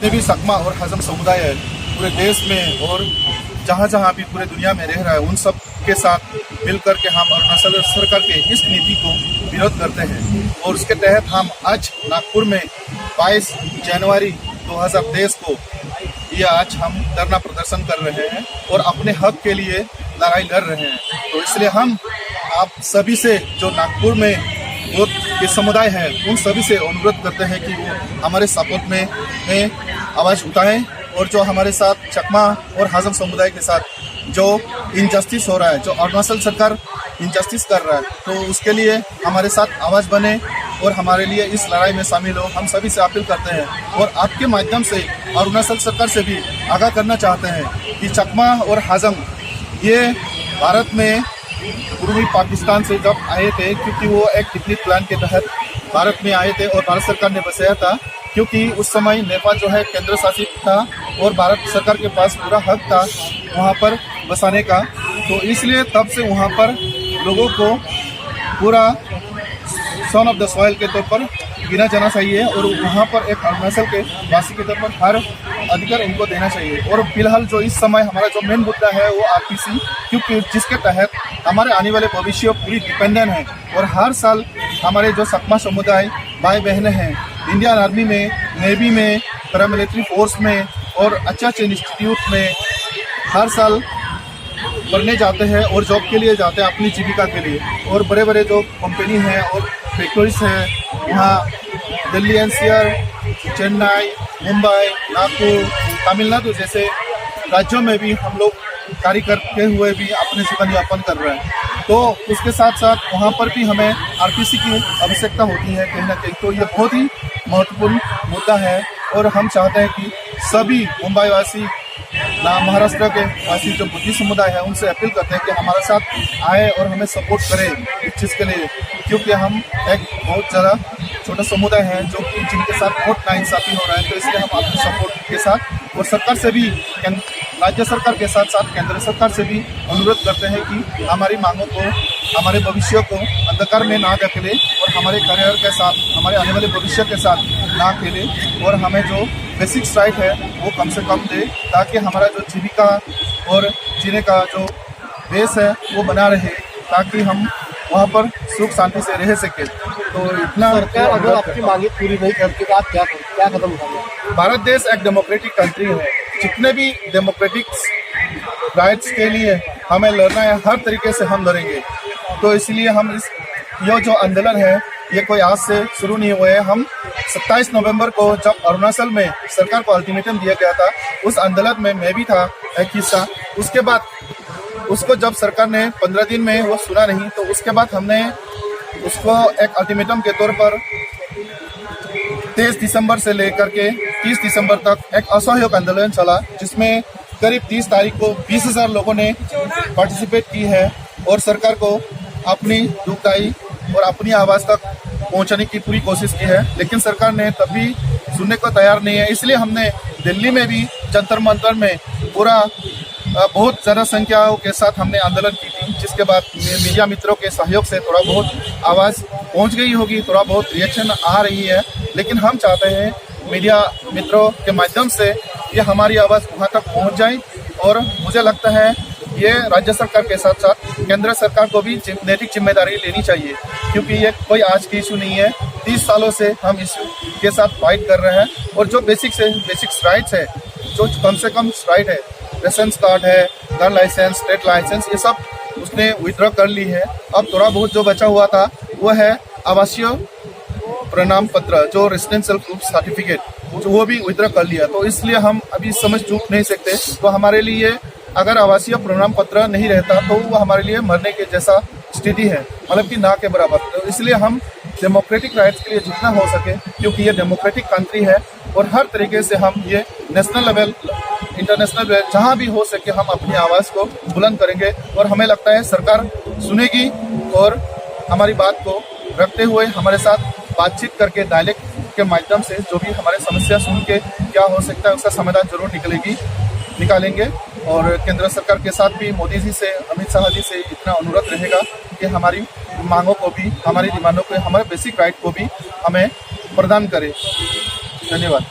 जितने भी सकमा और हजम समुदाय है पूरे देश में और जहाँ जहाँ भी पूरे दुनिया में रह रहा है, उन सब के साथ मिलकर के हम अरुणाचल सरकार के इस नीति को विरोध करते हैं। और उसके तहत हम आज नागपुर में 22 जनवरी 2023 को ये आज हम धरना प्रदर्शन कर रहे हैं और अपने हक के लिए लड़ाई लड़ रहे हैं। तो इसलिए हम आप सभी से, जो नागपुर में जो के समुदाय है, उन सभी से अनुरोध करते हैं कि वो हमारे सपोर्ट में आवाज़ उठाएं और जो हमारे साथ चकमा और हजम समुदाय के साथ जो इनजस्टिस हो रहा है, जो अरुणाचल सरकार इनजस्टिस कर रहा है, तो उसके लिए हमारे साथ आवाज़ बने और हमारे लिए इस लड़ाई में शामिल हो। हम सभी से अपील करते हैं और आपके माध्यम से अरुणाचल सरकार से भी आगाह करना चाहते हैं कि चकमा और हजम ये भारत में पूर्वी पाकिस्तान से जब आए थे, क्योंकि वो एक पिकनिक प्लान के तहत भारत में आए थे और भारत सरकार ने बसाया था, क्योंकि उस समय नेपाल जो है केंद्र शासित था और भारत सरकार के पास पूरा हक था वहाँ पर बसाने का। तो इसलिए तब से वहाँ पर लोगों को पूरा सन ऑफ द सॉइल के तौर पर गिना जाना चाहिए और वहाँ पर एक अरुणाचल के वासी के तौर पर हर अधिकार उनको देना चाहिए। और फिलहाल जो इस समय हमारा जो मेन मुद्दा है वो आरपीसी, क्योंकि जिसके तहत हमारे आने वाले भविष्य पूरी डिपेंडेंट है और हर साल हमारे जो सकमा समुदाय भाई बहनें हैं इंडियन आर्मी में, नेवी में, पैरामिलिट्री फोर्स में और अच्छे इंस्टीट्यूट में हर साल पढ़ने जाते हैं और जॉब के लिए जाते हैं अपनी जीविका के लिए। और बड़े बड़े जो कंपनी हैं और फैक्ट्रीज हैं वहाँ दिल्ली एनसीआर, चेन्नई, मुंबई, नागपुर, तमिलनाडु जैसे राज्यों में भी हम लोग कार्य करते हुए भी अपने जीवन यापन कर रहे हैं। तो उसके साथ साथ वहाँ पर भी हमें आरपीसी की आवश्यकता होती है कहीं ना कहीं। तो ये बहुत ही महत्वपूर्ण मुद्दा है और हम चाहते हैं कि सभी मुंबई वासी, महाराष्ट्र के वासी जो बुद्धिस्ट समुदाय है, उनसे अपील करते हैं कि हमारे साथ आए और हमें सपोर्ट करें इस चीज़ के लिए, क्योंकि हम एक बहुत ज़्यादा छोटा समुदाय है जो कि जिनके साथ बहुत नाइंसाफ़ी हो रहा है। तो इसलिए हम अपने सपोर्ट के साथ और सरकार से भी, राज्य सरकार के साथ साथ केंद्र सरकार से भी अनुरोध करते हैं कि हमारी मांगों को, हमारे भविष्य को अंधकार में ना धकेले और हमारे करियर के साथ, हमारे आने वाले भविष्य के साथ ना खेले और हमें जो बेसिक राइट है वो कम से कम दे, ताकि हमारा जो जीविका और जीने का जो बेस है वो बना रहे, ताकि हम वहाँ पर सुख शांति से रह सके। तो इतना अगर आपकी मांगे पूरी नहीं करती तो आप क्या कदम उठाएंगे? भारत देश एक डेमोक्रेटिक कंट्री है, जितने भी डेमोक्रेटिक राइट्स के लिए हमें लड़ना है, हर तरीके से हम लड़ेंगे। तो इसलिए हम ये जो आंदोलन है ये कोई आज से शुरू नहीं हुए हैं। हम 27 नवंबर को जब अरुणाचल में सरकार को अल्टीमेटम दिया गया था, उस आंदोलन में मैं भी था एक हिस्सा। उसके बाद उसको जब सरकार ने 15 दिन में वो सुना नहीं, तो उसके बाद हमने उसको एक अल्टीमेटम के तौर पर 23 दिसंबर से लेकर के 30 दिसंबर तक एक असहयोग आंदोलन चला, जिसमें करीब 30 तारीख को 20,000 लोगों ने पार्टिसिपेट की है और सरकार को अपनी दुखदाई और अपनी आवाज़ तक पहुंचाने की पूरी कोशिश की है। लेकिन सरकार ने तभी सुनने को तैयार नहीं है। इसलिए हमने दिल्ली में भी जंतर मंतर में पूरा बहुत ज़्यादा संख्याओं के साथ हमने आंदोलन की थी, जिसके बाद मीडिया मित्रों के सहयोग से थोड़ा बहुत आवाज़ पहुंच गई होगी, थोड़ा बहुत रिएक्शन आ रही है। लेकिन हम चाहते हैं मीडिया मित्रों के माध्यम से ये हमारी आवाज़ वहाँ तक पहुँच जाए और मुझे लगता है ये राज्य सरकार के साथ साथ केंद्र सरकार को भी नैतिक जिम्मेदारी लेनी चाहिए, क्योंकि ये कोई आज की इशू नहीं है। 30 सालों से हम इशू के साथ फाइट कर रहे हैं और जो बेसिक राइट्स है, जो कम से कम राइट है, रेशन कार्ड है, गन लाइसेंस, स्टेट लाइसेंस, ये सब उसने विथड्रॉ कर ली है। अब थोड़ा बहुत जो बचा हुआ था वो है आवासीय प्रमाण पत्र, जो रेजिडेंशियल प्रूफ सर्टिफिकेट, वो भी विथड्रॉ कर लिया। तो इसलिए हम अभी समझ चूक नहीं सकते। तो हमारे लिए अगर आवासीय प्रमाण पत्र नहीं रहता तो वो हमारे लिए मरने के जैसा स्थिति है, मतलब कि ना के बराबर। तो इसलिए हम डेमोक्रेटिक राइट्स के लिए जितना हो सके, क्योंकि ये डेमोक्रेटिक कंट्री है और हर तरीके से हम ये नेशनल लेवल, इंटरनेशनल लेवल, जहाँ भी हो सके हम अपनी आवाज़ को बुलंद करेंगे। और हमें लगता है सरकार सुनेगी और हमारी बात को रखते हुए हमारे साथ बातचीत करके डायलेक्ट के माध्यम से जो भी हमारे समस्या सुन के क्या हो सकता है उसका समाधान जरूर निकालेंगे। और केंद्र सरकार के साथ भी मोदी जी से, अमित शाह जी से इतना अनुरोध रहेगा कि हमारी मांगों को भी, हमारी डिमांडों को, हमारे बेसिक राइट को भी हमें प्रदान करें। धन्यवाद।